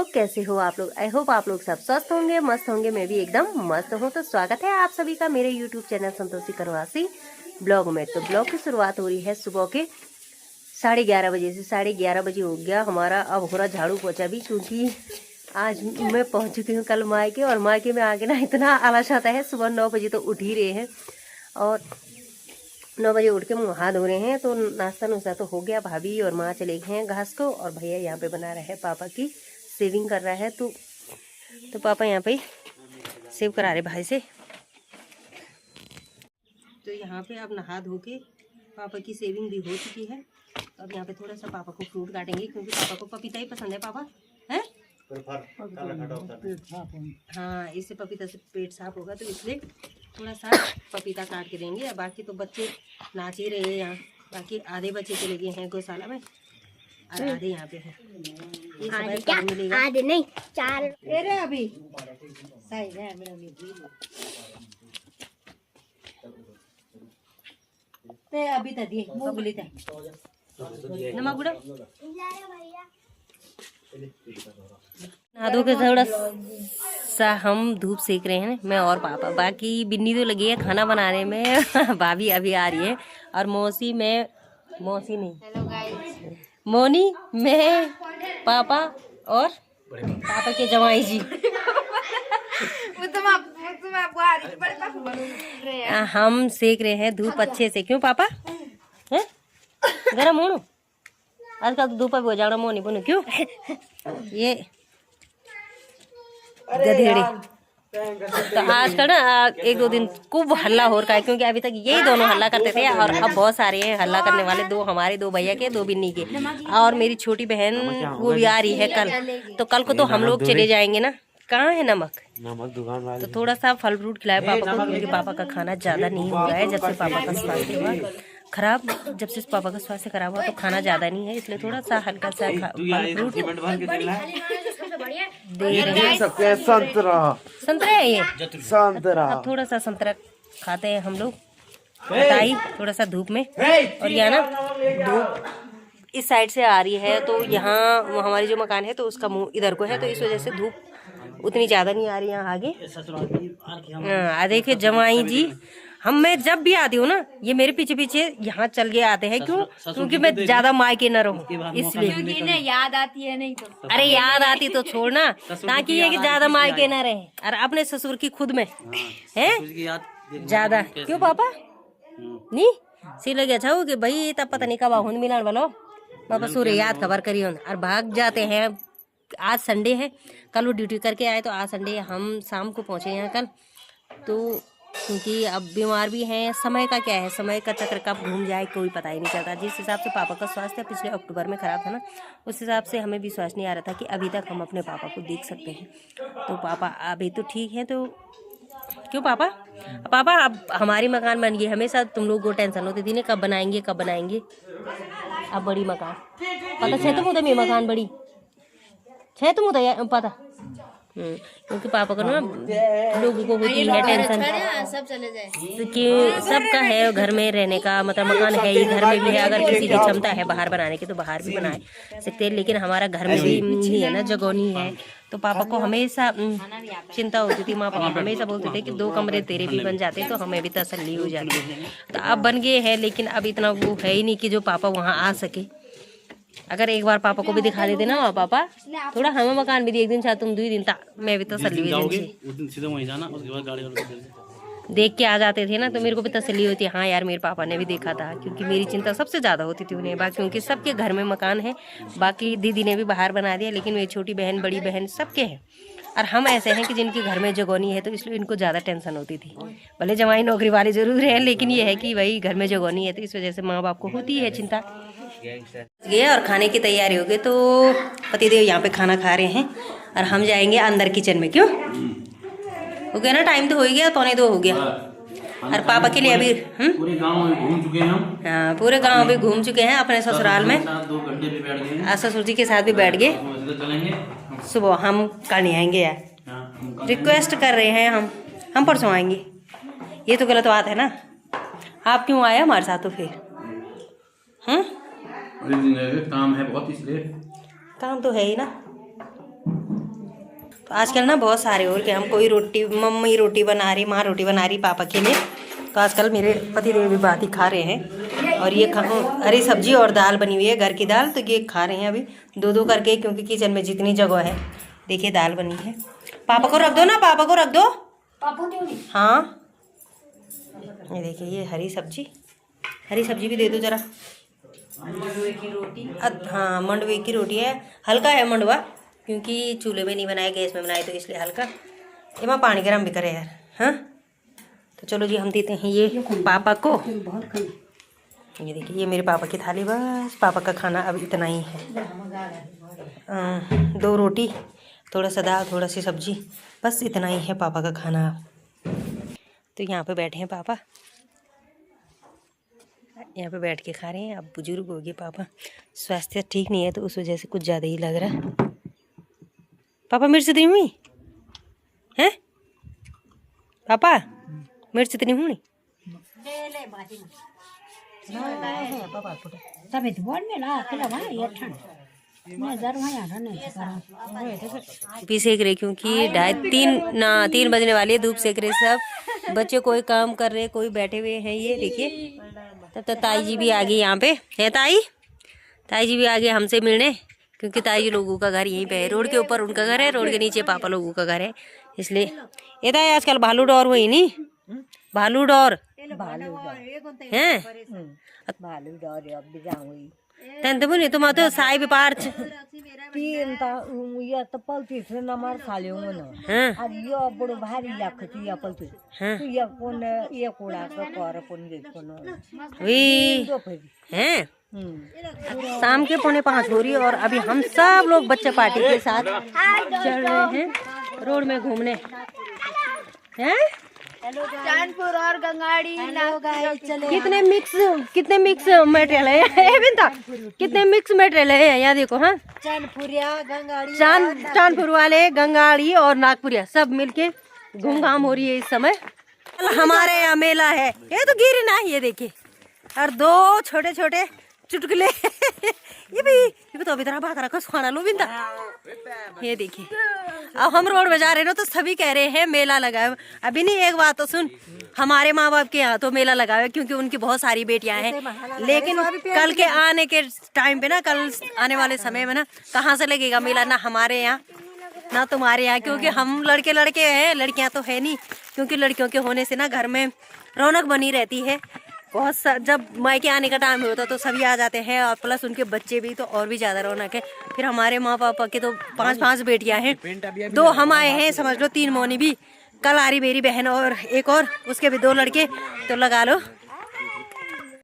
लोग, कैसे हो आप लोग। आई होप आप लोग सब स्वस्थ होंगे, मस्त होंगे। मैं भी एकदम मस्त हूँ। तो स्वागत है आप सभी का मेरे यूट्यूब चैनल संतोषी करवासी ब्लॉग में। तो ब्लॉग की शुरुआत हो रही है सुबह के 11:30 बजे से। 11:30 बजे हो गया हमारा। अब हो रहा झाड़ू पोछा भी, क्योंकि आज मैं पहुँच चुकी हूँ कल मायके, और मायके में आके ना इतना आलस आता है। सुबह 9 बजे तो उठ ही रहे हैं, और 9 बजे उठ के मुँह हाथ धो रहे हैं। तो नाश्ता नुश्ता तो हो गया। भाभी और माँ चले गए हैं घास को, और भैया यहाँ पे बना रहे हैं पापा की सेविंग कर रहा है। तो पापा यहाँ पे सेव करा रहे भाई से। तो यहाँ पे अब नहा धो के पापा की सेविंग भी हो चुकी है। अब यहाँ पे थोड़ा सा पापा को फ्रूट काटेंगे, क्योंकि पापा को पपीता ही पसंद है। पापा है हाँ, इससे पपीता से पेट साफ होगा, तो इसलिए थोड़ा सा पपीता काट के देंगे। बाकी तो बच्चे नाच ही रहे हैं यहाँ। बाकी आधे बच्चे चले गए हैं गौशाला में, और आधे यहाँ पे हैं। आधे नहीं 4 अभी सही है। अभी तक दिए बोली था नमक गुड़ा नहा के थोड़ा सा हम धूप सेक रहे हैं, मैं और पापा। बाकी बिन्नी तो लगी है खाना बनाने में। भाभी अभी आ रही है, और मौसी नहीं मोनी, मैं, पापा और पापा के जवाई जी। हम सेक रहे हैं धूप अच्छे से। क्यों पापा है गरम हो? आजकल तो धूप हो जाना मोनी बोनो। क्यों ये गधेड़े। तो आजकल ना 1-2 दिन खूब हल्ला हो रहा है, क्योंकि अभी तक यही दोनों हल्ला करते थे, और अब बहुत सारे हैं हल्ला करने वाले। 2 हमारे 2 भैया के, 2 बिन्नी के, और मेरी छोटी बहन वो भी आ रही है कल। तो कल को तो हम लोग चले जाएंगे ना। कहाँ है नमक दुकान वाले। तो थोड़ा सा फल फ्रूट खिलाए पापा को, क्योंकि पापा का खाना ज्यादा नहीं हो रहा है। जब से पापा का स्वास्थ्य हुआ खराब, जब से पापा का स्वास्थ्य खराब हुआ, तो खाना ज्यादा नहीं है, इसलिए थोड़ा सा हल्का सा फल फ्रूट दे रहे हैं। संतरा है ये, संतरा। अब थोड़ा सा संतरा खाते हैं हम लोग, बताई थोड़ा सा धूप में। और यहाँ ना धूप इस साइड से आ रही है, तो यहाँ हमारी जो मकान है तो उसका मुंह इधर को है, तो इस वजह से धूप उतनी ज्यादा नहीं आ रही यहाँ आगे। हाँ देखिए जमाई जी, मैं जब भी आती हूँ ना, ये मेरे पीछे पीछे यहाँ चल के आते हैं। क्यों? क्योंकि मैं ज्यादा मायके न रहूँ, इसलिए। क्योंकि ना याद आती है नहीं तो। अरे याद आती तो छोड़ना, ताकि ये कि ज्यादा मायके न रहे, और अपने ससुर की खुद में है ज्यादा। क्यों पापा नहीं सी लगे अच्छा हो कि भाई तब पता नहीं कब आऊँ मिलन वालो। पापा सूर्य याद खबर करी और भाग जाते हैं। आज संडे है, कल वो ड्यूटी करके आए, तो आज संडे हम शाम को पहुंचे यहाँ कल। तो क्योंकि अब बीमार भी हैं, समय का क्या है, समय का चक्र कब घूम जाए कोई पता ही नहीं चलता। जिस हिसाब से पापा का स्वास्थ्य पिछले अक्टूबर में खराब था ना, उस हिसाब से हमें विश्वास नहीं आ रहा था कि अभी तक हम अपने पापा को देख सकते हैं। तो पापा अभी तो ठीक है। तो क्यों पापा अब हमारी मकान बन गई। हमेशा तुम लोग को टेंशन होती थी ना, कब बनाएंगे। अब बड़ी मकान पता छे तुम उधर मकान बड़ी छे तुम उधर पता। क्योंकि पापा को ना लोगों को होती है टेंशन, सब चले जाए कि सबका है घर में रहने का, मतलब मकान है ही, घर में भी है। अगर किसी की क्षमता है बाहर बनाने की तो बाहर भी बना सकते हैं, लेकिन हमारा घर में भी नहीं है ना, जगह नहीं है। तो पापा को हमेशा चिंता होती थी। माँ पापा हमेशा बोलते थे कि 2 कमरे तेरे भी बन जाते तो हमें भी तसल्ली हो जाती। तो अब बन गए हैं, लेकिन अब इतना वो है ही नहीं कि जो पापा वहाँ आ सके। अगर एक बार पापा को भी दिखा देते ना, पापा थोड़ा हमें मकान भी एक दिन चाहे तुम 2 दिन तक, मैं भी तसल्ली देख के आ जाते थे ना, तो मेरे को भी तसल्ली होती है। हाँ यार मेरे पापा ने भी देखा था, क्योंकि मेरी चिंता सबसे ज़्यादा होती थी उन्हें। बाकी क्योंकि सबके घर में मकान है, बाकी दीदी ने भी बाहर बना दिया, लेकिन मेरी छोटी बहन बड़ी बहन सबके हैं। और हम ऐसे हैं कि जिनके घर में जगह नहीं है, तो इसलिए इनको ज़्यादा टेंशन होती थी। भले जमाई नौकरी वाले जरूर हैं, लेकिन ये है कि भाई घर में जगह नहीं है, तो इस वजह से माँ बाप को होती है चिंता। गए और खाने की तैयारी हो गई, तो पतिदेव यहाँ पे खाना खा रहे हैं, और हम जाएंगे अंदर किचन में। क्यों हो गया ना, टाइम तो हो ही गया, 1:45 हो गया। और पापा के लिए अभी पूरे गांव में घूम चुके हैं हम। हाँ पूरे गांव में घूम चुके हैं अपने ससुराल में। 2 घंटे भी बैठ गए, ससुर जी के साथ भी बैठ गए। सुबह हम कल नहीं आएंगे यार, रिक्वेस्ट कर रहे हैं हम परसों आएंगे। ये तो गलत बात है ना। आप क्यों आए हमारे साथ? तो फिर काम है बहुत, इसलिए। काम तो है ही ना। तो आजकल ना बहुत सारे और के हम कोई रोटी, मम्मी रोटी बना रही, माँ रोटी बना रही पापा के लिए। तो आजकल मेरे पति देव भी बात ही खा रहे हैं। और ये हरी सब्जी और दाल बनी हुई है, घर की दाल। तो ये खा रहे हैं अभी दो दो करके, क्योंकि किचन में जितनी जगह है। देखिए दाल बनी है। पापा को रख दो ना, पापा को रख दो। हाँ ये देखिए, ये हरी सब्जी भी दे दो जरा। मंडवे की रोटी, हाँ मंडवे की रोटी है। हल्का है मंडवा, क्योंकि चूल्हे में नहीं बनाया, गैस में बनाए, तो इसलिए हल्का। ये माँ पानी गरम भी करे यार। हाँ तो चलो जी, हम देते हैं ये पापा को। ये देखिए, ये मेरे पापा की थाली। बस पापा का खाना अब इतना ही है। 2 रोटी, थोड़ा सा दाल, थोड़ा सी सब्जी, बस इतना ही है पापा का खाना। तो यहाँ पे बैठे हैं पापा, यहाँ पे बैठ के खा रहे हैं। अब बुजुर्ग हो गए पापा, स्वास्थ्य ठीक नहीं है, तो उस वजह से कुछ ज़्यादा ही लग रहा है। पापा मिर्च इतनी हुई है? पापा मिर्च इतनी हुई? भी सेक रहे, क्योंकि 3 बजने वाली है। धूप सेक रहे सब बच्चे, कोई काम कर रहे, कोई बैठे हुए हैं। ये देखिए, तब तक ताई जी भी आ गई यहाँ पे है। ताई जी भी आ गए हमसे मिलने, क्योंकि ताई जी लोगों का घर यहीं पे है। रोड के ऊपर उनका घर है, रोड के नीचे पापा लोगों का घर है, इसलिए। ये ताई आजकल भालू डोर हुई नहीं, भालू डोर हैं। तन तो बोली तुम तो साई भी पार्च तीन ता या तपल तीस नंबर साले होना। अब ये बड़ो भारी लाखती या पलती। तो ये कौन ये कोड़ा का कर कौन गे कौन वी हैं। शाम के 4:45 हो रही है, और अभी हम सब लोग बच्चे पार्टी के साथ चल रहे हैं रोड में घूमने हैं। चांदपुर और गंगाड़ी। कितने मिक्स मटेरियल है बिंता, कितने मिक्स मटेरियल है यहाँ देखो। हाँ चांदपुर वाले, गंगाड़ी और नागपुरिया सब मिलके घूमघाम हो रही है इस समय। हमारे यहाँ मेला है। ये तो गिरी ना, ये देखिए, और 2 छोटे छोटे चुटकुले ये तो अभी तरह बात रखो खाना लो बिंदा। ये देखिए, अब हम रोड में जा रहे हैं ना, तो सभी कह रहे हैं मेला लगा है। अभी नहीं, एक बात तो सुन, हमारे माँ बाप के यहाँ तो मेला लगा है, क्योंकि उनकी बहुत सारी बेटियां हैं। लेकिन कल के आने के टाइम पे ना, कल आने वाले समय में ना, कहाँ से लगेगा मेला, ना हमारे यहाँ ना तुम्हारे यहाँ, क्योंकि हम लड़के हैं, लड़कियां तो है नहीं। क्योंकि लड़कियों के होने से ना घर में रौनक बनी रहती है। जब मायके आने का टाइम होता तो सभी आ जाते हैं, और प्लस उनके बच्चे भी, तो और भी ज्यादा रौनक है। फिर हमारे माँ पापा के तो 5 बेटियां हैं, 2 हम आए हैं, समझ लो 3 मौनी भी। कल आ रही मेरी बहन और एक और, उसके भी 2 लड़के, तो लगा लो